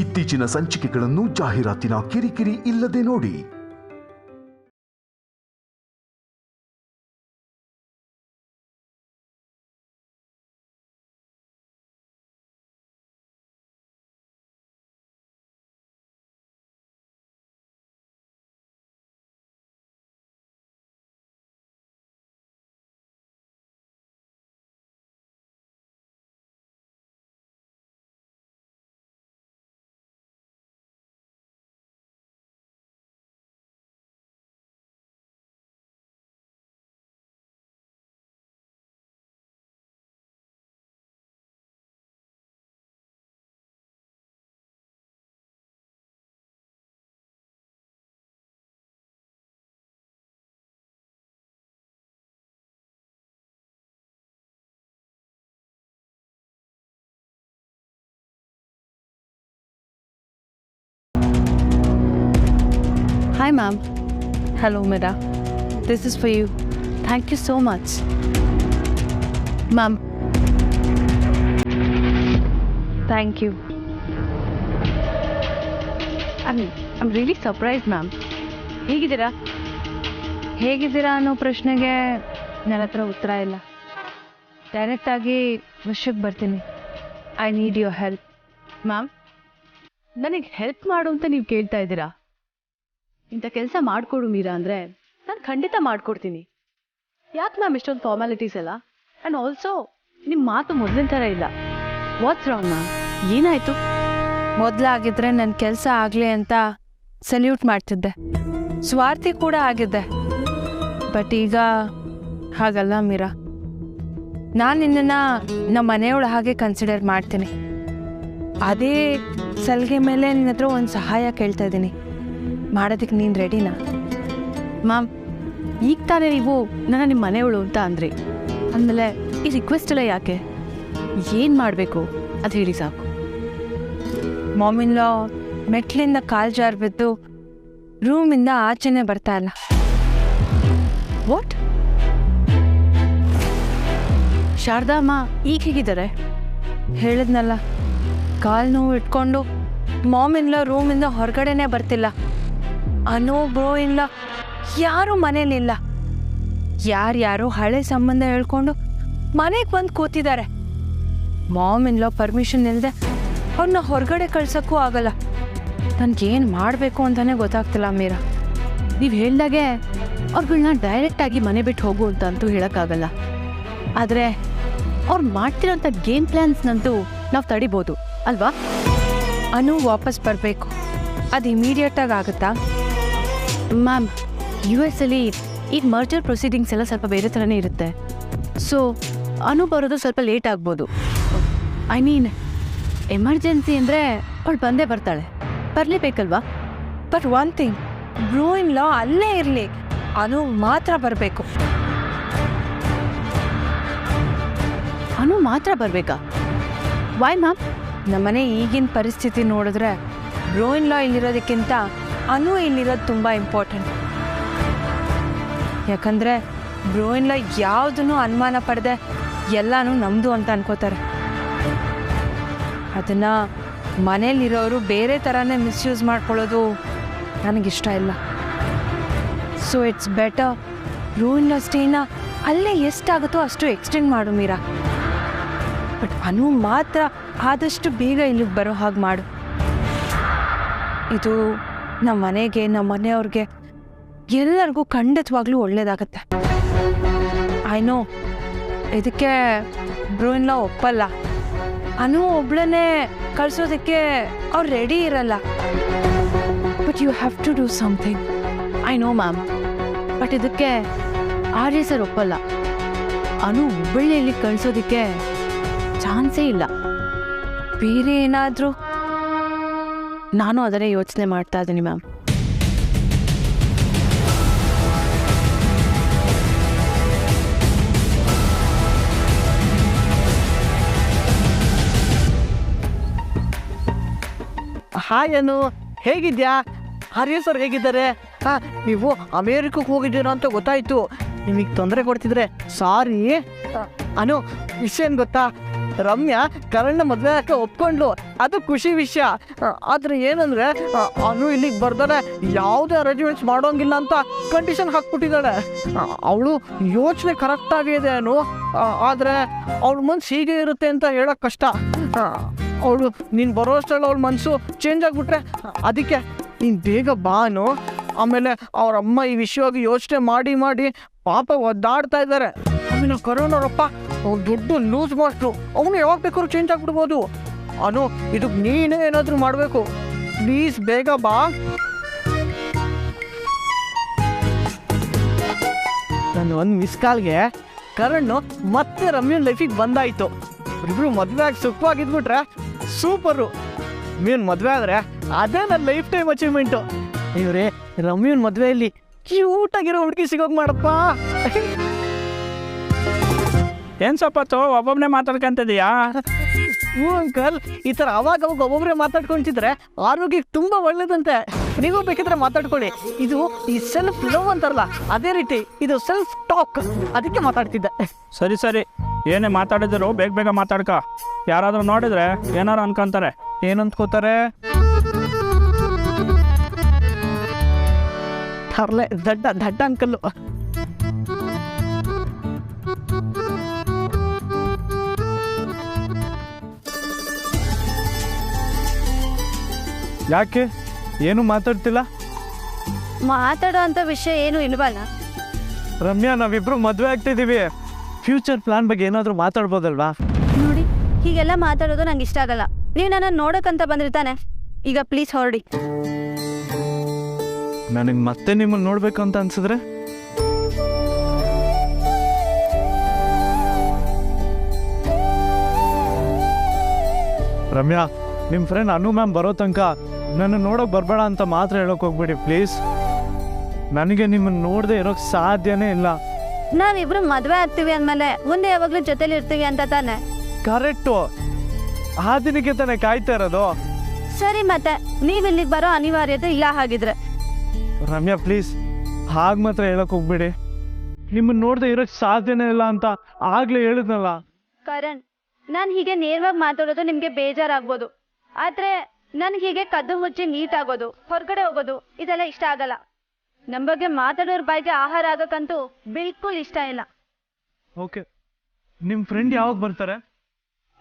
ಇತ್ತೀಚಿನ ಸಂಚಿಕೆಗಳನ್ನು ಜಾಹೀರಾತಿನ ಕಿರಿಕಿರಿ ಇಲ್ಲದೆ ನೋಡಿ. Hi ma'am. Hello Mira. This is for you. Thank you so much. Ma'am. Thank you. I'm really surprised ma'am. ಹೇಗಿದ್ದೀರಾ ಅನ್ನೋ ಪ್ರಶ್ನೆಗೆ ನನ್ನ ಹತ್ರ ಉತ್ತರ ಇಲ್ಲ. ಡೈರೆಕ್ಟಾಗಿ ವಿಷಯಕ್ಕೆ ಬರ್ತೀನಿ. I need your help. Ma'am, ನನಗೆ ಹೆಲ್ಪ್ ಮಾಡು ಅಂತ ನೀವು ಕೇಳ್ತಾ ಇದ್ದೀರಾ. ಇಂಥ ಕೆಲಸ ಮಾಡಿಕೊಡು ಮೀರಾ ಅಂದರೆ ನಾನು ಖಂಡಿತ ಮಾಡಿಕೊಡ್ತೀನಿ. ಯಾಕೆ ಮ್ಯಾಮ್ ಇಷ್ಟೊಂದು ಫಾರ್ಮ್ಯಾಲಿಟೀಸ್ ಎಲ್ಲ? ಆ್ಯಂಡ್ ಆಲ್ಸೋ ನಿಮ್ಮ ಮಾತು ಮೊದಲಿನ ಥರ ಇಲ್ಲ. What's wrong ma'am? ಏನಾಯಿತು? ಮೊದಲಾಗಿದ್ದರೆ ನನ್ನ ಕೆಲಸ ಆಗಲಿ ಅಂತ ಸಲ್ಯೂಟ್ ಮಾಡ್ತಿದ್ದೆ, ಸ್ವಾರ್ಥಿ ಕೂಡ ಆಗಿದ್ದೆ. ಬಟ್ ಈಗ ಹಾಗಲ್ಲ ಮೀರಾ. ನಾನು ನಿನ್ನನ್ನು ನಮ್ಮ ಮನೆಯೊಳ ಹಾಗೆ ಕನ್ಸಿಡರ್ ಮಾಡ್ತೀನಿ. ಅದೇ ಸಲಿಗೆ ಮೇಲೆ ನಿನ್ನ ಹತ್ರ ಒಂದು ಸಹಾಯ ಕೇಳ್ತಾ ಇದ್ದೀನಿ. ಮಾಡೋದಕ್ಕೆ ನೀನು ರೆಡಿನಾ? ಮ್ಯಾಮ್, ಈಗ ತಾನೇ ನೀವು ನನ್ನ ನಿಮ್ಮ ಮನೆಯವಳು ಅಂತ ಅಂದ್ರಿ. ಅಂದಮೇಲೆ ಈ ರಿಕ್ವೆಸ್ಟ್ ಎಲ್ಲ ಯಾಕೆ? ಏನು ಮಾಡಬೇಕು ಅದು ಹೇಳಿ ಸಾಕು. ಮಾಮಿನ್ಲೋ ಮೆಟ್ಲಿಂದ ಕಾಲು ಜಾರು ಬಿದ್ದು ರೂಮಿಂದ ಆಚೆನೇ ಬರ್ತಾ ಇಲ್ಲ. ವಾಟ್? ಶಾರದಮ್ಮ ಈಗ ಹೇಗಿದ್ದಾರೆ? ಹೇಳಿದ್ನಲ್ಲ, ಕಾಲು ನೋವು ಇಟ್ಕೊಂಡು ಮಾಮಿನ್ಲೋ ರೂಮಿಂದ ಹೊರಗಡೆನೇ ಬರ್ತಿಲ್ಲ. ಅನೋ ಬ್ರೋ ಇಲ್ಲ, ಯಾರೂ ಮನೇಲಿಲ್ಲ. ಯಾರ್ಯಾರೋ ಹಳೆ ಸಂಬಂಧ ಹೇಳ್ಕೊಂಡು ಮನೆಗೆ ಬಂದು ಕೂತಿದ್ದಾರೆ. ಮಾಮಿನ್ಲೋ ಪರ್ಮಿಷನ್ ಇಲ್ಲದೆ ಅವ್ರನ್ನ ಹೊರಗಡೆ ಕಳ್ಸೋಕ್ಕೂ ಆಗಲ್ಲ. ನನಗೇನು ಮಾಡಬೇಕು ಅಂತಲೇ ಗೊತ್ತಾಗ್ತಿಲ್ಲ ಮೀರಾ. ನೀವು ಹೇಳ್ದಾಗೆ ಅವ್ರುಗಳನ್ನ ಡೈರೆಕ್ಟಾಗಿ ಮನೆ ಬಿಟ್ಟು ಹೋಗು ಅಂತ ಅಂತೂ ಹೇಳೋಕ್ಕಾಗಲ್ಲ. ಆದರೆ ಅವ್ರು ಮಾಡ್ತಿರೋಂಥ ಗೇಮ್ ಪ್ಲ್ಯಾನ್ಸ್ನಂತೂ ನಾವು ತಡಿಬೋದು ಅಲ್ವಾ? ಅನು ವಾಪಸ್ ಬರಬೇಕು, ಅದು ಇಮಿಡಿಯೇಟಾಗಿ ಆಗುತ್ತಾ? ಮ್ಯಾಮ್, US ಅಲ್ಲಿ ಈ ಮರ್ಜರ್ ಪ್ರೊಸೀಡಿಂಗ್ಸ್ ಎಲ್ಲ ಸ್ವಲ್ಪ ಬೇರೆ ಥರನೇ ಇರುತ್ತೆ. ಸೊ ಅನು ಬರೋದು ಸ್ವಲ್ಪ ಲೇಟ್ ಆಗ್ಬೋದು. ಐ ಮೀನ್ ಎಮರ್ಜೆನ್ಸಿ ಅಂದರೆ ಅವಳು ಬಂದೇ ಬರ್ತಾಳೆ, ಬರಲೇಬೇಕಲ್ವಾ? But one thing, bro in law ಅಲ್ಲೇ ಇರಲಿ, ಅನು ಮಾತ್ರ ಬರಬೇಕು. ಅನು ಮಾತ್ರ ಬರಬೇಕಾ? Why ma'am? ನಮ್ಮನೆ ಈಗಿನ ಪರಿಸ್ಥಿತಿ ನೋಡಿದ್ರೆ ಬ್ರೋ ಇನ್ ಲಾ ಇಲ್ಲಿರೋದಕ್ಕಿಂತ ಅನು ಇಲ್ಲಿರೋದು ತುಂಬ ಇಂಪಾರ್ಟೆಂಟ್. ಯಾಕಂದರೆ ಬ್ರೋ ಇನ್ ಲಾ ಯಾವುದನ್ನು ಅನುಮಾನ ಪಡೆದೆ ಎಲ್ಲನೂ ನಮ್ಮದು ಅಂತ ಅನ್ಕೋತಾರೆ. ಅದನ್ನು ಮನೇಲಿರೋರು ಬೇರೆ ಥರನೇ ಮಿಸ್ಯೂಸ್ ಮಾಡ್ಕೊಳ್ಳೋದು ನನಗಿಷ್ಟ ಇಲ್ಲ. So it's better bro in ಲಾ ಸ್ಟೇನ ಅಲ್ಲೇ ಎಷ್ಟಾಗುತ್ತೋ ಅಷ್ಟು ಎಕ್ಸ್ಟೆಂಡ್ ಮಾಡು ಮೀರಾ. ಬಟ್ ಅನು ಮಾತ್ರ ಆದಷ್ಟು ಬೇಗ ಇಲ್ಲಿಗೆ ಬರೋ ಹಾಗೆ ಮಾಡು. ಇದು ನಮ್ಮ ಮನೆಗೆ, ನಮ್ಮ ಮನೆಯವ್ರಿಗೆ, ಎಲ್ಲರಿಗೂ ಖಂಡಿತವಾಗ್ಲೂ ಒಳ್ಳೇದಾಗತ್ತೆ. ಐ ನೋ ಇದಕ್ಕೆ ಬ್ರೋ ಇನ್ ಲಾ ಒಪ್ಪಲ್ಲ. ಅನು ಒಬ್ಳನ್ನೇ ಕಳ್ಸೋದಕ್ಕೆ ಅವ್ರು ರೆಡಿ ಇರಲ್ಲ. But you have to do something. I know ma'am, but ಇದಕ್ಕೆ ಆರ್ಯ ಸರ್ ಒಪ್ಪಲ್ಲ. ಅನು ಒಬ್ಬಳನ್ನೇ ಇಲ್ಲಿ ಕಳ್ಸೋದಕ್ಕೆ ಚಾನ್ಸೇ ಇಲ್ಲ. ಬೇರೆ ಏನಾದರೂ? ನಾನು ಅದನ್ನೇ ಯೋಚನೆ ಮಾಡ್ತಾ ಇದ್ದೀನಿ ಮ್ಯಾಮ್. ಹಾಯ್ ಅನು, ಹೇಗಿದ್ಯಾ? ಆರ್ಯ ಸರ್ ಹೇಗಿದ್ದಾರೆ? ನೀವು ಅಮೇರಿಕಕ್ಕೆ ಹೋಗಿದ್ದೀರಾ ಅಂತ ಗೊತ್ತಾಯಿತು. ನಿಮಗೆ ತೊಂದರೆ ಕೊಡ್ತಿದ್ರೆ ಸಾರಿ. ಅನು, ವಿಷಯ ಏನು ಗೊತ್ತಾ? ರಮ್ಯಾ ಕರಣ್ನ ಮದುವೆ ಹಾಕಿ ಒಪ್ಕೊಂಡ್ಲು, ಅದು ಖುಷಿ ವಿಷಯ. ಆದರೆ ಏನಂದರೆ ಅನು ಇಲ್ಲಿಗೆ ಬರ್ದಾರೆ ಯಾವುದೇ ಅರೇಂಜ್ಮೆಂಟ್ಸ್ ಮಾಡೋಂಗಿಲ್ಲ ಅಂತ ಕಂಡೀಷನ್ ಹಾಕ್ಬಿಟ್ಟಿದ್ದಾಳೆ. ಅವಳು ಯೋಚನೆ ಕರೆಕ್ಟಾಗಿದೆ ಅನು, ಆದರೆ ಅವಳ ಮನ್ಸು ಹೀಗೆ ಇರುತ್ತೆ ಅಂತ ಹೇಳೋಕ್ಕೆ ಕಷ್ಟ. ಅವಳು ನೀನು ಬರೋ ಅಷ್ಟರಲ್ಲಿ ಅವಳ ಮನಸ್ಸು ಚೇಂಜ್ ಆಗಿಬಿಟ್ರೆ ಅದಕ್ಕೆ ನೀನು ಬೇಗ ಬಾ ಅನು. ಆಮೇಲೆ ಅವರಮ್ಮ ಈ ವಿಷಯವಾಗಿ ಯೋಚನೆ ಮಾಡಿ ಮಾಡಿ ಪಾಪ ಒದ್ದಾಡ್ತಾ ಇದ್ದಾರೆ. ಆಮೇಲೆ ಕರೋನವ್ರಪ್ಪ ಅವ್ನು ದೊಡ್ಡ ಲೂಸ್ ಮಾಸ್ಟ್ರು, ಅವನು ಯಾವಾಗ ಬೇಕಾದ್ರೂ ಚೇಂಜ್ ಆಗಿಬಿಡ್ಬೋದು. ಅನು ಇದಕ್ಕೆ ನೀನೇ ಏನಾದರೂ ಮಾಡಬೇಕು, ಪ್ಲೀಸ್ ಬೇಗ ಬಾ. ನಾನು ಒಂದು ಮಿಸ್ ಕಾಲ್ಗೆ ಕರಣ್ ಮತ್ತೆ ರಮ್ಯನ್ ಲೈಫಿಗೆ ಬಂದಾಯಿತು. ಇಬ್ರು ಮದುವೆ ಆಗಿ ಸುಖವಾಗಿದ್ಬಿಟ್ರೆ ಸೂಪರು. ರಮ್ಯನ್ ಮದುವೆ ಆದರೆ ಅದೇ ನನ್ನ ಲೈಫ್ ಟೈಮ್ ಅಚೀವ್ಮೆಂಟು. ಇವ್ರೆ ರಮ್ಯನ್ ಮದುವೆಯಲ್ಲಿ ಕ್ಯೂಟಾಗಿರೋ ಹುಡುಗಿ ಸಿಗೋಕೆ ಮಾಡಪ್ಪ. ಏನು ಸಪತ್ತು ಒಬ್ಬೊಬ್ಬನೇ ಮಾತಾಡ್ಕೊಂತಿದೀಯಾ? ಹ್ಞೂ ಅಂಕಲ್, ಈ ಥರ ಅವಾಗ ಒಬ್ಬೊಬ್ಬರೇ ಮಾತಾಡ್ಕೊಂತಿದ್ರೆ ಆರೋಗ್ಯಕ್ಕೆ ತುಂಬ ಒಳ್ಳೇದಂತೆ. ನೀವು ಬೇಕಿದ್ರೆ ಮಾತಾಡ್ಕೊಳ್ಳಿ. ಇದು ಈ ಸೆಲ್ಫ್ ಲವ್ ಅಂತಾರಲ್ಲ, ಅದೇ ರೀತಿ ಇದು ಸೆಲ್ಫ್ ಟಾಕ್, ಅದಕ್ಕೆ ಮಾತಾಡ್ತಿದ್ದೆ. ಸರಿ ಸರಿ, ಏನೇ ಮಾತಾಡಿದ್ರು ಬೇಗ ಬೇಗ ಮಾತಾಡ್ಕ. ಯಾರಾದರೂ ನೋಡಿದ್ರೆ ಏನಾರು ಅನ್ಕೊಂತಾರೆ. ಏನಂತ್ಕೋತಾರೆ? ತರ್ಲೆ ದಡ್ಡ ದಡ್ಡ ಅಂಕಲ್ಲು. ಯಾಕೆ ಏನು ಮಾತಾಡ್ತಿಲ್ಲ? ಮಾತಾಡೋ ಅಂಥ ವಿಷಯ ಏನು ಇಲ್ವಲ್ಲ. ರಮ್ಯಾ, ನಾವಿಬ್ರು ಮದುವೆ ಆಗ್ತಿದ್ದೀವಿ. ಫ್ಯೂಚರ್ ಪ್ಲಾನ್ ಬಗ್ಗೆ ಏನಾದರೂ ಮಾತಾಡ್ಬೋದಲ್ವಾ? ನೋಡಿ, ಹೀಗೆಲ್ಲ ಮಾತಾಡೋದು ನಂಗೆ ಇಷ್ಟ ಆಗಲ್ಲ. ನೀವು ನನ್ನನ್ನು ನೋಡೋಕ್ಕಂತ ಬಂದಿರ್ತಾನೆ. ಈಗ ಪ್ಲೀಸ್ ಹೊರಡಿ. ನನಗೆ ಮತ್ತೆ ನಿಮ್ಮನ್ನು ನೋಡ್ಬೇಕು ಅಂತ ಅನ್ಸಿದ್ರೆ? ರಮ್ಯಾ, ನಿಮ್ಮ ಫ್ರೆಂಡ್ ಅನು ಮ್ಯಾಮ್ ಬರೋ ತನಕ ನನ್ನ ನೋಡೋಕೆ ಬರಬೇಡ ಅಂತ ಮಾತ್ರ ಹೇಳೋಕೆ ಹೋಗ್ಬೇಡಿ ಪ್ಲೀಸ್. ನನಗೆ ನಿಮ್ಮನ್ನು ನೋಡದೆ ಇರೋಕ್ಕೆ ಸಾಧ್ಯನೇ ಇಲ್ಲ. ನಾವಿಬ್ರು ಮದುವೆ ಆಗ್ತೀವಿ ಅಂದಮೇಲೆ ಮುಂದೆ ಯಾವಾಗಲೂ ಜೊತೆಲಿ ಇರ್ತೀವಿ ಅಂತ ತಾನೆ? ಕರೆಕ್ಟು, ಆ ದಿನಕ್ಕೆ ತಾನೇ ಕಾಯ್ತಾ ಇರೋದು. ಸರಿ, ಮತ್ತೆ ನೀವು ಇಲ್ಲಿಗೆ ಬರೋ ಅನಿವಾರ್ಯತೆ ಇಲ್ಲ ಹಾಗಿದ್ರೆ. ರಮ್ಯಾ ಪ್ಲೀಸ್, ಹಾಗೆ ಮಾತ್ರ ಹೇಳೋಕೆ ಹೋಗ್ಬೇಡಿ. ನಿಮ್ಮನ್ನು ನೋಡದೆ ಇರೋಕ್ಕೆ ಸಾಧ್ಯನೇ ಇಲ್ಲ ಅಂತ ಆಗಲೇ ಹೇಳಿದ್ನಲ್ಲ. ಕರಣ್, ನಾನು ಹೀಗೆ ನೇರವಾಗಿ ಮಾತಾಡೋದು ನಿಮಗೆ ಬೇಜಾರಾಗ್ಬೋದು, ಆದರೆ ನನಗೆ ಹೀಗೆ ಕದ್ದು ಮುಚ್ಚಿ ಮೀಟ್ ಆಗೋದು, ಹೊರಗಡೆ ಹೋಗೋದು ಇದೆಲ್ಲ ಇಷ್ಟ ಆಗಲ್ಲ. ನಮ್ಮ ಬಗ್ಗೆ ಮಾತಾಡೋರ ಬಾಯಿಗೆ ಆಹಾರ ಆಗೋಕ್ಕಂತೂ ಬಿಲ್ಕುಲ್ ಇಷ್ಟ ಇಲ್ಲ. ಓಕೆ, ನಿಮ್ಮ ಫ್ರೆಂಡ್ ಯಾವಾಗ ಬರ್ತಾರೆ?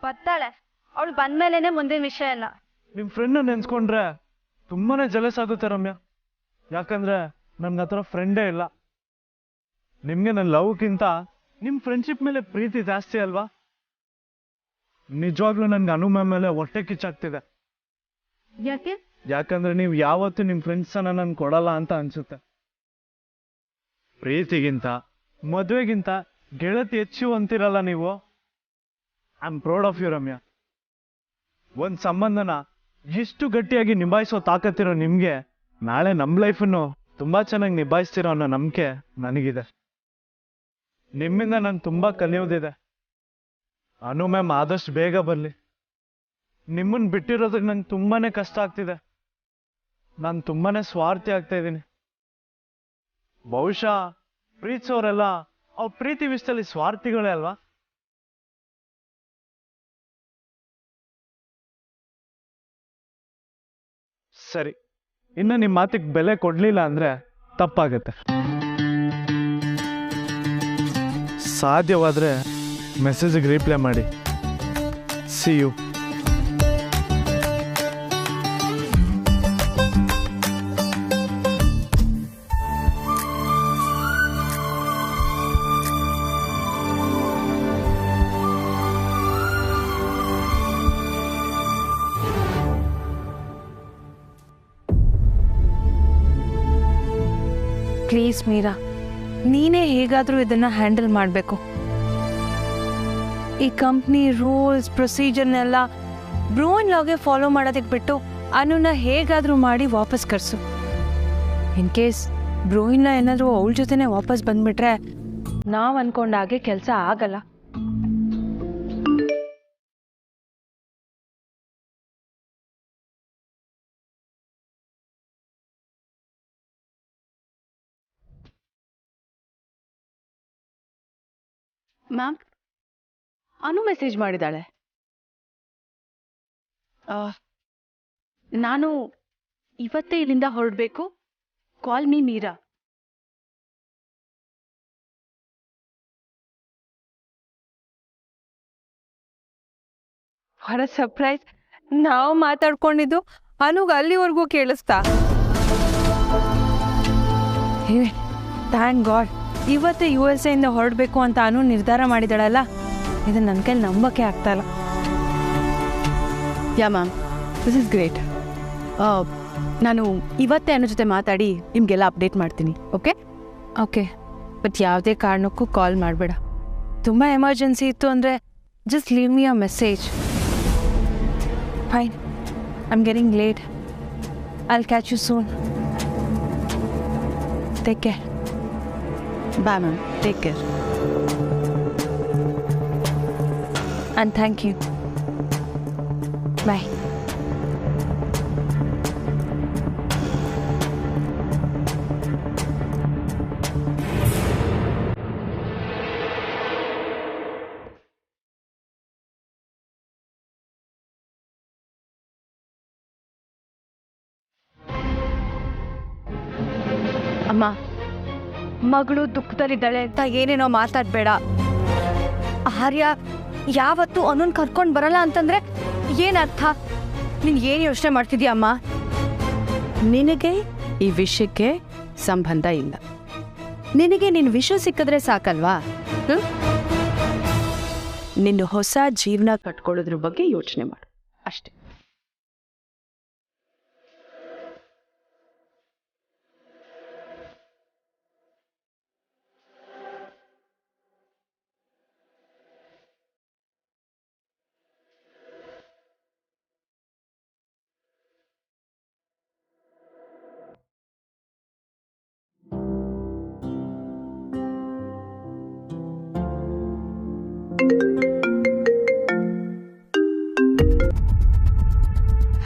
ಬರ್ತಾಳೆ, ಅವಳು ಬಂದ್ಮೇಲೆ ಮುಂದಿನ ವಿಷಯ ಎಲ್ಲ. ನಿಮ್ಮ ಫ್ರೆಂಡ್ನ ನೆನ್ಸ್ಕೊಂಡ್ರೆ ತುಂಬಾನೇ ಜಲಸ್ ಆಗುತ್ತೆ ರಮ್ಯಾ. ಯಾಕಂದ್ರೆ ನಮ್ಗೆ ಆ ಥರ ಫ್ರೆಂಡೇ ಇಲ್ಲ. ನಿಮಗೆ ನನ್ನ ಲವ್ಗಿಂತ ನಿಮ್ಮ ಫ್ರೆಂಡ್ಶಿಪ್ ಮೇಲೆ ಪ್ರೀತಿ ಜಾಸ್ತಿ ಅಲ್ವಾ? ನಿಜವಾಗ್ಲೂ ನನ್ಗೆ ಅನು ಮ್ಯಾಮ್ ಮೇಲೆ ಹೊಟ್ಟೆ ಕಿಚ್ಚಾಗ್ತಿದೆ. ಯಾಕೆ? ಯಾಕಂದ್ರೆ ನೀವು ಯಾವತ್ತೂ ನಿಮ್ಮ ಫ್ರೆಂಡ್ಸನ್ನ ನನ್ಗೆ ಕೊಡಲ್ಲ ಅಂತ ಅನ್ಸುತ್ತೆ. ಪ್ರೀತಿಗಿಂತ ಮದುವೆಗಿಂತ ಗೆಳತಿ ಹೆಚ್ಚು ಅಂತಿರಲ್ಲ ನೀವು. I am proud of you Ramya. ಒಂದು ಸಂಬಂಧನ ಎಷ್ಟು ಗಟ್ಟಿಯಾಗಿ ನಿಭಾಯಿಸೋ ತಾಕತ್ತಿರೋ ನಿಮಗೆ ನಾಳೆ ನಮ್ಮ ಲೈಫನ್ನು ತುಂಬ ಚೆನ್ನಾಗಿ ನಿಭಾಯಿಸ್ತಿರೋ ಅನ್ನೋ ನಂಬಿಕೆ ನನಗಿದೆ. ನಿಮ್ಮಿಂದ ನಾನು ತುಂಬ ಕಲಿಯೋದಿದೆ. ಅನು ಮ್ಯಾಮ್ ಆದಷ್ಟು ಬೇಗ ಬರಲಿ. ನಿಮ್ಮನ್ನು ಬಿಟ್ಟಿರೋದಕ್ಕೆ ನಂಗೆ ತುಂಬಾನೇ ಕಷ್ಟ ಆಗ್ತಿದೆ. ನಾನು ತುಂಬಾನೇ ಸ್ವಾರ್ಥಿ ಆಗ್ತಾ ಇದ್ದೀನಿ. ಬಹುಶಃ ಪ್ರೀತಿಸೋರೆಲ್ಲ ಅವ್ರ ಪ್ರೀತಿ ವಿಷಯದಲ್ಲಿ ಸ್ವಾರ್ಥಿಗಳೇ ಅಲ್ವಾ? ಸರಿ, ಇನ್ನು ನಿಮ್ಮ ಮಾತಿಗೆ ಬೆಲೆ ಕೊಡ್ಲಿಲ್ಲ ಅಂದ್ರೆ ತಪ್ಪಾಗತ್ತೆ. ಸಾಧ್ಯವಾದ್ರೆ ಮೆಸೇಜಿಗೆ ರಿಪ್ಲೈ ಮಾಡಿ. See you. ಪ್ಲೀಸ್ ಮೀರಾ, ನೀನೇ ಹೇಗಾದರೂ ಇದನ್ನು ಹ್ಯಾಂಡಲ್ ಮಾಡಬೇಕು. ಈ ಕಂಪ್ನಿ ರೂಲ್ಸ್ ಪ್ರೊಸೀಜರ್ನೆಲ್ಲ ಬ್ರೋನ್ ಲಾಗೆ ಫಾಲೋ ಮಾಡೋದಕ್ಕೆ ಬಿಟ್ಟು ಅನುನ ಹೇಗಾದರೂ ಮಾಡಿ ವಾಪಸ್ ಕರ್ಸು. ಇನ್ ಕೇಸ್ ಬ್ರೋಯಿನ್ನ ಏನಾದರೂ ಅವಳ ಜೊತೆನೇ ವಾಪಸ್ ಬಂದ್ಬಿಟ್ರೆ ನಾವು ಅಂದ್ಕೊಂಡಾಗೆ ಕೆಲಸ ಆಗಲ್ಲ. ಮ್ಯಾಮ್, ಅನು ಮೆಸೇಜ್ ಮಾಡಿದ್ದಾಳೆ. ನಾನು ಇವತ್ತೇ ಇಲ್ಲಿಂದ ಹೊರಡಬೇಕು. Call me Meera. ಹೊರ ಸರ್ಪ್ರೈಸ್. ನಾವು ಮಾತಾಡ್ಕೊಂಡಿದ್ದು ಅನುಗ್ ಅಲ್ಲಿವರೆಗೂ ಕೇಳಿಸ್ತಾ? ಹೇ ಥ್ಯಾಂಕ್ ಗಾಡ್, ಇವತ್ತೇ USA ಇಂದ ಹೊರಡಬೇಕು ಅಂತ ಅನು ನಿರ್ಧಾರ ಮಾಡಿದಾಳಲ್ಲ, ಇದು ನನ್ನ ಕೈಲಿ ನಂಬಕ್ಕೆ ಆಗ್ತಾ ಇಲ್ಲ. Yeah ma'am, this is great. ನಾನು ಇವತ್ತೇ ಅನು ಜೊತೆ ಮಾತಾಡಿ ನಿಮಗೆಲ್ಲ ಅಪ್ಡೇಟ್ ಮಾಡ್ತೀನಿ. ಓಕೆ ಓಕೆ, ಬಟ್ ಯಾವುದೇ ಕಾರಣಕ್ಕೂ ಕಾಲ್ ಮಾಡಬೇಡ. ತುಂಬ ಎಮರ್ಜೆನ್ಸಿ ಇತ್ತು ಅಂದರೆ just leave me a message. Fine, I am getting late. I'll catch you soon. Take care. Bye ma'am, take care. And thank you. Bye. ಅಮ್ಮ, ಮಗಳು ದುಃಖದಲ್ಲಿದ್ದಾಳೆ ಅಂತ ಏನೇನೋ ಮಾತಾಡಬೇಡ. ಆರ್ಯ ಯಾವತ್ತೂ ಅವನನ್ನು ಕರ್ಕೊಂಡು ಬರಲ್ಲ ಅಂತಂದ್ರೆ ಏನರ್ಥ? ನೀನು ಏನು ಯೋಚನೆ ಮಾಡ್ತಿದ್ಯಮ್ಮ? ನಿನಗೆ ಈ ವಿಷಯಕ್ಕೆ ಸಂಬಂಧ ಇಲ್ಲ. ನಿನಗೆ ನಿನ್ನ ವಿಷಯ ಸಿಕ್ಕಿದ್ರೆ ಸಾಕಲ್ವಾ? ನಿನ್ನ ಹೊಸ ಜೀವನ ಕಟ್ಕೊಳ್ಳೋದ್ರ ಬಗ್ಗೆ ಯೋಚನೆ ಮಾಡು ಅಷ್ಟೇ.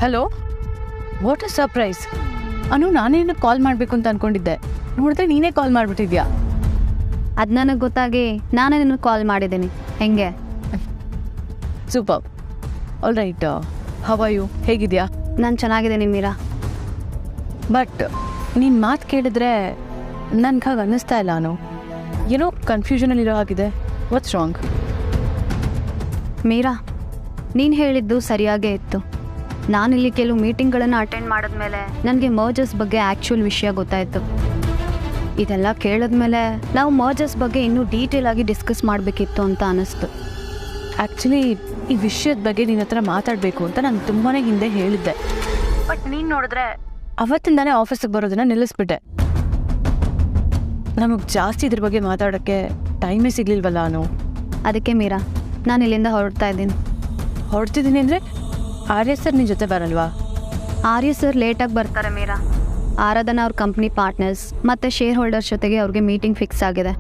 Hello, what a surprise. Anu, ನಾನೇನು ಕಾಲ್ ಮಾಡಬೇಕು ಅಂತ ಅಂದ್ಕೊಂಡಿದ್ದೆ, ನೋಡಿದ್ರೆ ನೀನೇ ಕಾಲ್ ಮಾಡಿಬಿಟ್ಟಿದ್ಯಾ. ಅದು ನನಗೆ ಗೊತ್ತಾಗಿ ನಾನೇ ನಿನಗೆ ಕಾಲ್ ಮಾಡಿದ್ದೀನಿ. ಹೆಂಗೆ? Super. All right, how are you? ಹೇಗಿದೆಯಾ? ನಾನು ಚೆನ್ನಾಗಿದ್ದೀನಿ ಮೀರಾ. ಬಟ್ ನಿನ್ನ ಮಾತು ಕೇಳಿದ್ರೆ ನನ್ಗೆ ಹಾಗೆ ಅನ್ನಿಸ್ತಾ ಇಲ್ಲ. ಅನು ಏನೋ ಕನ್ಫ್ಯೂಷನಲ್ಲಿರೋ ಹಾಗಿದೆ. What's wrong? ಮೀರಾ, ನೀನು ಹೇಳಿದ್ದು ಸರಿಯಾಗೇ ಇತ್ತು. ನಾನಿಲ್ಲಿ ಕೆಲವು ಮೀಟಿಂಗ್ಗಳನ್ನು ಅಟೆಂಡ್ ಮಾಡಿದ್ಮೇಲೆ ನನಗೆ ಮರ್ಜರ್ಸ್ ಬಗ್ಗೆ ಆ್ಯಕ್ಚುಯಲ್ ವಿಷಯ ಗೊತ್ತಾಯಿತು. ಇದೆಲ್ಲ ಕೇಳಿದ್ಮೇಲೆ ನಾವು ಮರ್ಜರ್ಸ್ ಬಗ್ಗೆ ಇನ್ನೂ ಡೀಟೇಲ್ ಆಗಿ ಡಿಸ್ಕಸ್ ಮಾಡಬೇಕಿತ್ತು ಅಂತ ಅನ್ನಿಸ್ತು. ಆ್ಯಕ್ಚುಲಿ ಈ ವಿಷಯದ ಬಗ್ಗೆ ನಿನ್ನ ಹತ್ರ ಮಾತಾಡಬೇಕು ಅಂತ ನಾನು ತುಂಬಾ ಹಿಂದೆ ಹೇಳಿದ್ದೆ. ಬಟ್ ನೀನು ನೋಡಿದ್ರೆ ಅವತ್ತಿಂದಾನೇ ಆಫೀಸಿಗೆ ಬರೋದನ್ನ ನಿಲ್ಲಿಸ್ಬಿಟ್ಟೆ. ನಮಗೆ ಜಾಸ್ತಿ ಇದ್ರ ಬಗ್ಗೆ ಮಾತಾಡೋಕ್ಕೆ ಟೈಮೇ ಸಿಗಲಿಲ್ವಲ್ಲ. ಅನು, ಅದಕ್ಕೆ ಮೀರಾ ನಾನು ಇಲ್ಲಿಂದ ಹೊರಡ್ತಾ ಇದ್ದೀನಿ. ಹೊರಡ್ತಿದ್ದೀನಿ ಅಂದರೆ ಆರ್ಯ ಸರ್ ನಿನ್ನ ಜೊತೆ ಬರಲ್ವಾ? ಆರ್ಯ ಸರ್ ಲೇಟಾಗಿ ಬರ್ತಾರೆ ಮೀರಾ. ಆರಾಧನಾ ಅವ್ರ ಕಂಪ್ನಿ ಪಾರ್ಟ್ನರ್ಸ್ ಮತ್ತು ಶೇರ್ ಹೋಲ್ಡರ್ಸ್ ಜೊತೆಗೆ ಅವ್ರಿಗೆ ಮೀಟಿಂಗ್ ಫಿಕ್ಸ್ ಆಗಿದೆ.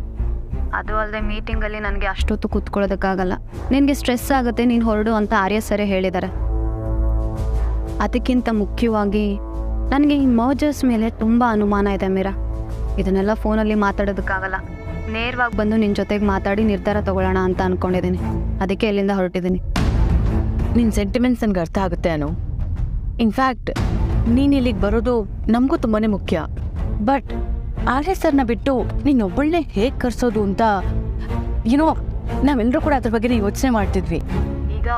ಅದು ಅಲ್ಲದೆ ಮೀಟಿಂಗಲ್ಲಿ ನನಗೆ ಅಷ್ಟೊತ್ತು ಕೂತ್ಕೊಳ್ಳೋದಕ್ಕಾಗಲ್ಲ. ನಿನಗೆ ಸ್ಟ್ರೆಸ್ ಆಗುತ್ತೆ, ನೀನು ಹೊರಡು ಅಂತ ಆರ್ಯ ಸರೇ ಹೇಳಿದ್ದಾರೆ. ಅದಕ್ಕಿಂತ ಮುಖ್ಯವಾಗಿ ನನಗೆ ಈ ಮರ್ಜರ್ಸ್ ಮೇಲೆ ತುಂಬ ಅನುಮಾನ ಇದೆ ಮೀರಾ. ಇದನ್ನೆಲ್ಲ ಫೋನಲ್ಲಿ ಮಾತಾಡೋದಕ್ಕಾಗಲ್ಲ. ನೇರವಾಗಿ ಬಂದು ನಿನ್ನ ಜೊತೆಗೆ ಮಾತಾಡಿ ನಿರ್ಧಾರ ತಗೊಳ್ಳೋಣ ಅಂತ ಅಂದ್ಕೊಂಡಿದ್ದೀನಿ. ಅದಕ್ಕೆ ಇಲ್ಲಿಂದ ಹೊರಟಿದ್ದೀನಿ. ನಿನ್ನ ಸೆಂಟಿಮೆಂಟ್ಸ್ ನನಗೆ ಅರ್ಥ ಆಗುತ್ತೆ. ಅನು, ಇನ್ಫ್ಯಾಕ್ಟ್ ನೀನು ಇಲ್ಲಿಗೆ ಬರೋದು ನಮಗೂ ತುಂಬಾ ಮುಖ್ಯ. ಬಟ್ ಆರ್ಯ ಸರ್ನ ಬಿಟ್ಟು ನೀನೊಬ್ಬಳನ್ನೇ ಹೇಗೆ ಕರ್ಸೋದು ಅಂತ ಏನೋ ನಾವೆಲ್ಲರೂ ಕೂಡ ಅದ್ರ ಬಗ್ಗೆ ಯೋಚನೆ ಮಾಡ್ತಿದ್ವಿ. ಈಗ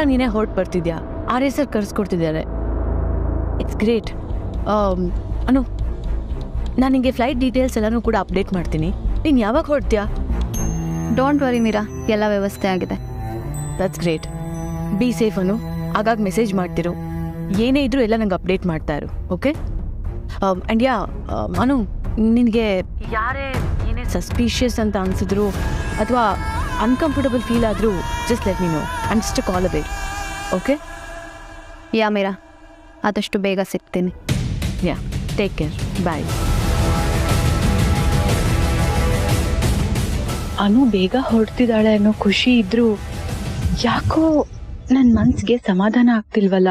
ನೀನೇ ಹೊರಟು ಬರ್ತಿದ್ಯಾ, ಆರ್ಯ ಸರ್ ಕರ್ಸ್ಕೊಡ್ತಿದ್ದಾರೆ. It's great. ಅನು, ನಾನು ನಿಮಗೆ ಫ್ಲೈಟ್ ಡೀಟೇಲ್ಸ್ ಎಲ್ಲನೂ ಕೂಡ ಅಪ್ಡೇಟ್ ಮಾಡ್ತೀನಿ. ನೀನು ಯಾವಾಗ ಹೊರಡ್ತೀಯಾ? ಡೋಂಟ್ ವರಿ ಮೀರಾ, ಎಲ್ಲ ವ್ಯವಸ್ಥೆ ಆಗಿದೆ. That's great. Be safe. Anu, ಆಗಾಗ ಮೆಸೇಜ್ ಮಾಡ್ತಿರು. ಏನೇ ಇದ್ರೂ ಎಲ್ಲ ನಂಗೆ ಅಪ್ಡೇಟ್ ಮಾಡ್ತಾ ಇರು. ಓಕೆ? ಆ್ಯಂಡ್ ಯಾ ಅನು, ನಿನಗೆ ಯಾರೇ ಏನೇ ಸಸ್ಪೀಷಿಯಸ್ ಅಂತ ಅನಿಸಿದ್ರು ಅಥವಾ ಅನ್ಕಂಫರ್ಟಬಲ್ ಫೀಲ್ ಆದರೂ just let me know. And just call uh back. Okay? ಯಾ ಮೀರಾ, ಆದಷ್ಟು ಬೇಗ ಸಿಗ್ತೀನಿ. ಯಾ, ಟೇಕ್ ಕೇರ್. ಬಾಯ್. ಅನು ಬೇಗ ಹೊರಡ್ತಿದ್ದಾಳೆ ಅನ್ನೋ ಖುಷಿ ಇದ್ರೂ ಯಾಕೋ ನನ್ನ ಮನ್ಸಿಗೆ ಸಮಾಧಾನ ಆಗ್ತಿಲ್ವಲ್ಲ.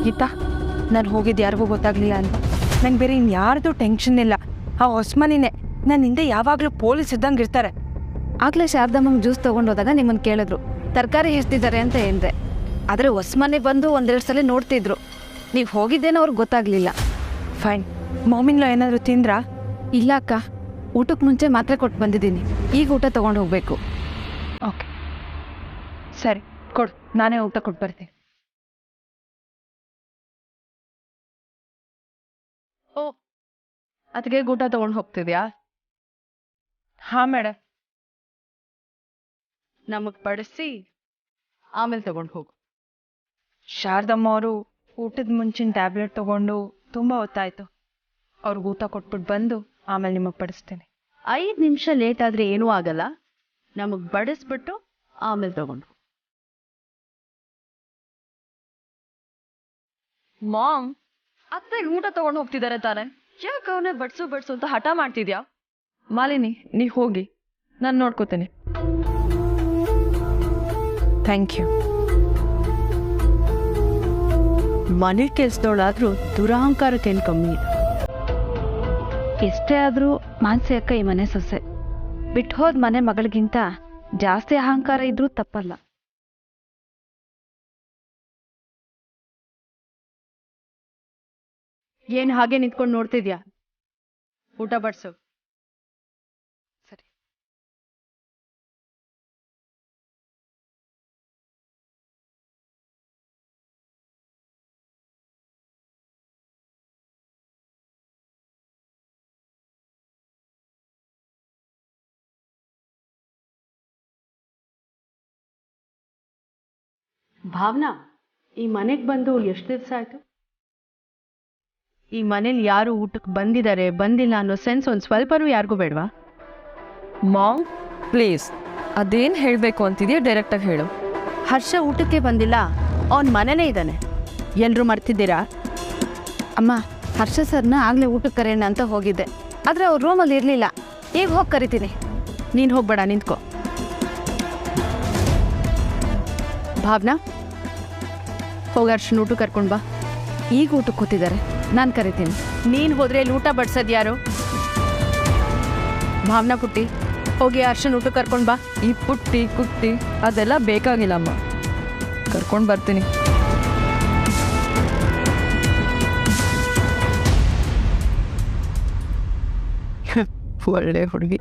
ಗೀತಾ, ನಾನು ಹೋಗಿದ್ದು ಯಾರಿಗೂ ಗೊತ್ತಾಗಲಿಲ್ಲ ಅಂತ. ನಂಗೆ ಬೇರೆ ಇನ್ಯಾರ್ದು ಟೆನ್ಷನ್ ಇಲ್ಲ. ಆ ಹೊಸ್ಮನಿನೇ ನನ್ನ ಹಿಂದೆ ಯಾವಾಗಲೂ ಪೊಲೀಸ್ ಇದ್ದಂಗೆ ಇರ್ತಾರೆ. ಆಗಲೇ ಶಾರದಮ್ಮಂಗೆ ಜ್ಯೂಸ್ ತೊಗೊಂಡು ಹೋದಾಗ ನಿಮ್ಮನ್ನು ಕೇಳಿದ್ರು ತರಕಾರಿ ಎಷ್ಟಿದ್ದಾರೆ ಅಂತ ಹೇಳಿದೆ. ಆದರೆ ಹೊಸ್ಮನೆ ಬಂದು ಒಂದೆರಡು ಸಲ ನೋಡ್ತಿದ್ರು. ನೀವು ಹೋಗಿದ್ದೇನೋ ಅವ್ರಿಗೆ ಗೊತ್ತಾಗಲಿಲ್ಲ. ಫೈನ್. ಮಾಮಿನ್ಲೋ ಏನಾದರೂ ತಿಂದ್ರಾ? ಇಲ್ಲ ಅಕ್ಕ, ಊಟಕ್ಕೆ ಮುಂಚೆ ಮಾತ್ರೆ ಕೊಟ್ಟು ಬಂದಿದ್ದೀನಿ. ಈಗ ಊಟ ತೊಗೊಂಡು ಹೋಗಬೇಕು. ಓಕೆ ಸರಿ, ಕೊಡು, ನಾನೇ ಊಟ ಕೊಟ್ಟು ಬರ್ತೀನಿ. ಓ, ಅದಕ್ಕೆ ಊಟ ತೊಗೊಂಡು ಹೋಗ್ತಿದ್ಯಾ? ಹಾಂ ಮೇಡಮ್. ನಮಗೆ ಬಡಿಸಿ ಆಮೇಲೆ ತೊಗೊಂಡು ಹೋಗು. ಶಾರದಮ್ಮ ಅವರು ಊಟದ ಮುಂಚಿನ ಟ್ಯಾಬ್ಲೆಟ್ ತೊಗೊಂಡು ತುಂಬ ಹೊತ್ತಾಯಿತು. ಅವ್ರಿಗೆ ಊಟ ಕೊಟ್ಬಿಟ್ಟು ಬಂದು ಆಮೇಲೆ ನಿಮಗೆ ಬಡಿಸ್ತೀನಿ. 5 ನಿಮಿಷ ಲೇಟ್ ಆದರೆ ಏನೂ ಆಗಲ್ಲ. ನಮಗೆ ಬಡಿಸ್ಬಿಟ್ಟು ಆಮೇಲೆ ತೊಗೊಂಡು. ಮಾಮ್, ಅತ್ತೆ ಊಟ ತೊಗೊಂಡು ಹೋಗ್ತಿದ್ದಾರೆ ತಾನೆ, ಯಾಕೆ ಅವನೇ ಬಡಿಸು ಅಂತ ಹಠ ಮಾಡ್ತಿದ್ಯಾ? ಮಾಲಿನಿ, ನೀವು ಹೋಗಿ, ನಾನು ನೋಡ್ಕೋತೀನಿ. Thank you. ಮನೆ ಕೆಲಸದವಳಾದ್ರೂ ದುರಹಂಕಾರಕ್ಕೇನು ಕಮ್ಮಿ ಇಲ್ಲ. ಎಷ್ಟೇ ಆದರೂ ಮಾನಸಿ ಅಕ್ಕ ಈ ಮನೆ ಸೊಸೆ. ಬಿಟ್ಟು ಹೋದ ಮನೆ ಮಗಳಿಗಿಂತ ಜಾಸ್ತಿ ಅಹಂಕಾರ ಇದ್ರೂ ತಪ್ಪಲ್ಲ. ಏನು ಹಾಗೆ ನಿಂತ್ಕೊಂಡು ನೋಡ್ತಿದ್ಯಾ? ಊಟ ಬಡ್ಸು. ಸರಿ. ಭಾವನಾ, ಈ ಮನೆಗೆ ಬಂದು ಎಷ್ಟು ದಿವಸ ಆಯಿತು? ಈ ಮನೇಲಿ ಯಾರು ಊಟಕ್ಕೆ ಬಂದಿದ್ದಾರೆ ಬಂದಿಲ್ಲ ಅನ್ನೋ ಸೆನ್ಸ್ ಒಂದು ಸ್ವಲ್ಪನೂ ಯಾರಿಗೂ ಬೇಡವಾ? ಮಾಮ್ ಪ್ಲೀಸ್, ಅದೇನು ಹೇಳಬೇಕು ಅಂತಿದೆಯಾ ಡೈರೆಕ್ಟಾಗಿ ಹೇಳು. ಹರ್ಷ ಊಟಕ್ಕೆ ಬಂದಿಲ್ಲ, ಅವನ ಮನೆನೇ ಇದ್ದಾನೆ. ಎಲ್ಲರೂ ಮರ್ತಿದ್ದೀರಾ? ಅಮ್ಮ, ಹರ್ಷ ಸರ್ನ ಆಗಲೇ ಊಟಕ್ಕೆ ಕರೆಯೋಣ ಅಂತ ಹೋಗಿದ್ದೆ, ಆದರೆ ಅವ್ರ ರೂಮಲ್ಲಿ ಇರಲಿಲ್ಲ. ಈಗ ಹೋಗಿ ಕರಿತೀನಿ. ನೀನು ಹೋಗ್ಬೇಡ, ನಿಂತ್ಕೋ. ಭಾವನಾ, ಹೋಗಿ ಹರ್ಷನ ಊಟ ಕರ್ಕೊಂಡು ಬಾ. ಈಗ ಊಟಕ್ಕೆ ಕೂತಿದ್ದಾರೆ, ನಾನು ಕರಿತೀನಿ. ನೀನು ಹೋದರೆ ಇಲ್ಲಿ ಊಟ ಬಡ್ಸೋದು ಯಾರು? ಭಾವನಾ ಪುಟ್ಟಿ, ಹೋಗಿ ಹರ್ಷನ ಊಟ ಕರ್ಕೊಂಡು ಬಾ. ಈ ಪುಟ್ಟಿ ಕುಟ್ಟಿ ಅದೆಲ್ಲ ಬೇಕಾಗಿಲ್ಲಮ್ಮ, ಕರ್ಕೊಂಡು ಬರ್ತೀನಿ. ಒಳ್ಳೆ ಹುಡುಗಿ.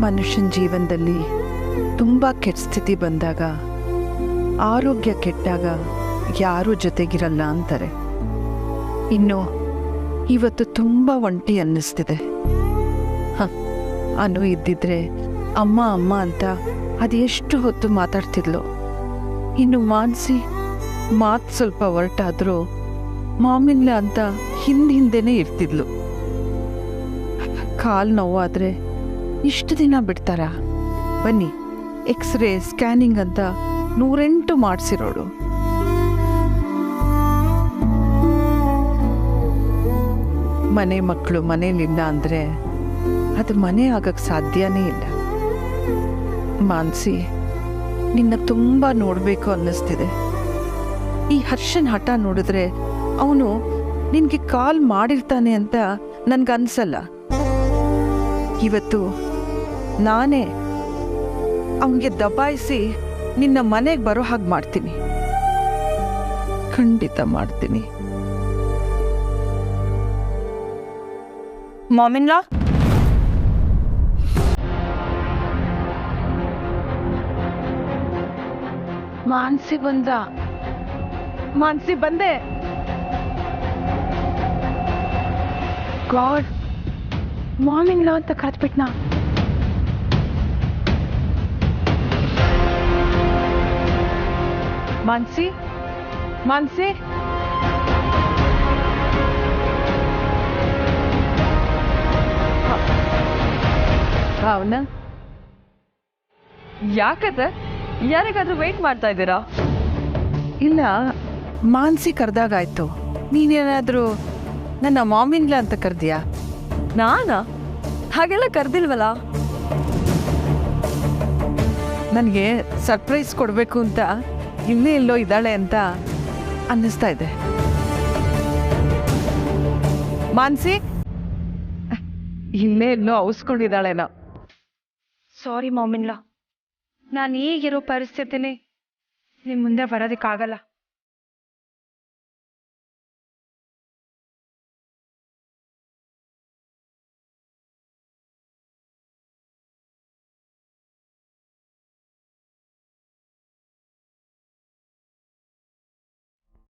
ಮನುಷ್ಯನ ಜೀವನದಲ್ಲಿ ತುಂಬ ಕೆಟ್ಟ ಸ್ಥಿತಿ ಬಂದಾಗ, ಆರೋಗ್ಯ ಕೆಟ್ಟಾಗ ಯಾರೂ ಜೊತೆಗಿರಲ್ಲ ಅಂತಾರೆ. ಇನ್ನು ಇವತ್ತು ತುಂಬ ಒಂಟಿ ಅನ್ನಿಸ್ತಿದೆ. ಅನು ಇದ್ದಿದ್ರೆ ಅಮ್ಮ ಅಮ್ಮ ಅಂತ ಅದೆಷ್ಟು ಹೊತ್ತು ಮಾತಾಡ್ತಿದ್ಲು. ಇನ್ನು ಮಾನಸಿ ಮಾತು ಸ್ವಲ್ಪ ಹೊರಟಾದರೂ ಮಾಮಿಲ್ಲ ಅಂತ ಹಿಂದೆನೇ ಇರ್ತಿದ್ಲು. ಕಾಲು ನೋವಾದರೆ ಇಷ್ಟು ದಿನ ಬಿಡ್ತಾರಾ? ಬನ್ನಿ, ಎಕ್ಸ್ರೇ ಸ್ಕ್ಯಾನಿಂಗ್ ಅಂತ 108 ಮಾಡಿಸಿರೋಳು. ಮನೆ ಮಕ್ಕಳು ಮನೇಲಿಲ್ಲ ಅಂದರೆ ಅದು ಮನೆ ಆಗಕ್ಕೆ ಸಾಧ್ಯನೇ ಇಲ್ಲ. ಮಾನಸಿ, ನಿನ್ನ ತುಂಬ ನೋಡಬೇಕು ಅನ್ನಿಸ್ತಿದೆ. ಈ ಹರ್ಷನ್ ಹಠ ನೋಡಿದ್ರೆ ಅವನು ನಿನಗೆ ಕಾಲ್ ಮಾಡಿರ್ತಾನೆ ಅಂತ ನನ್ಗನ್ಸಲ್ಲ. ಇವತ್ತು ನಾನೇ ಅವನಿಗೆ ದಬಾಯಿಸಿ ನಿನ್ನ ಮನೆಗೆ ಬರೋ ಹಾಗೆ ಮಾಡ್ತೀನಿ. ಖಂಡಿತ ಮಾಡ್ತೀನಿ. ಮಾಮಿನ್ಲಾ, ಮಾನಸಿ ಬಂದ. ಮಾನ್ಸಿ ಬಂದೆ. ಗಾಡ್, ಮಾಮಿನ್ ಲಾ ಅಂತ ಕರೆದ್ಬಿಟ್ನಾ? ಮಾನ್ಸಿ, ಮಾನ್ಸಿ, ಭಾವನಾ, ಯಾಕಂದ್ರೆ ಯಾರಿಗಾದ್ರೂ ವೇಟ್ ಮಾಡ್ತಾ ಇದ್ದೀರಾ? ಇಲ್ಲ, ಮಾನ್ಸಿ ಕರೆದಾಗಾಯ್ತು. ನೀನೇನಾದರೂ ನನ್ನ ಮಾಮಿನ್ಲ ಅಂತ ಕರೆದಿಯಾ? ನಾನಾ? ಹಾಗೆಲ್ಲ ಕರ್ದಿಲ್ವಲ್ಲ. ನನಗೆ ಸರ್ಪ್ರೈಸ್ ಕೊಡಬೇಕು ಅಂತ ಇನ್ನೇ ಎಲ್ಲೋ ಇದ್ದಾಳೆ ಅಂತ ಅನ್ನಿಸ್ತಾ ಇದೆ. ಮಾನ್ಸಿ ಇನ್ನೇ ಎಲ್ಲೋ ಅವಸ್ಕೊಂಡಿದ್ದಾಳೇನೋ. ಸಾರಿ ಮಾಮಿನ್ಲಾ, ನಾನು ಈಗಿರೋ ಪರಿಸ್ಥಿತಿಲಿ ನಿಮ್ಮ ಮುಂದೆ ಬರೋದಕ್ಕಾಗಲ್ಲ.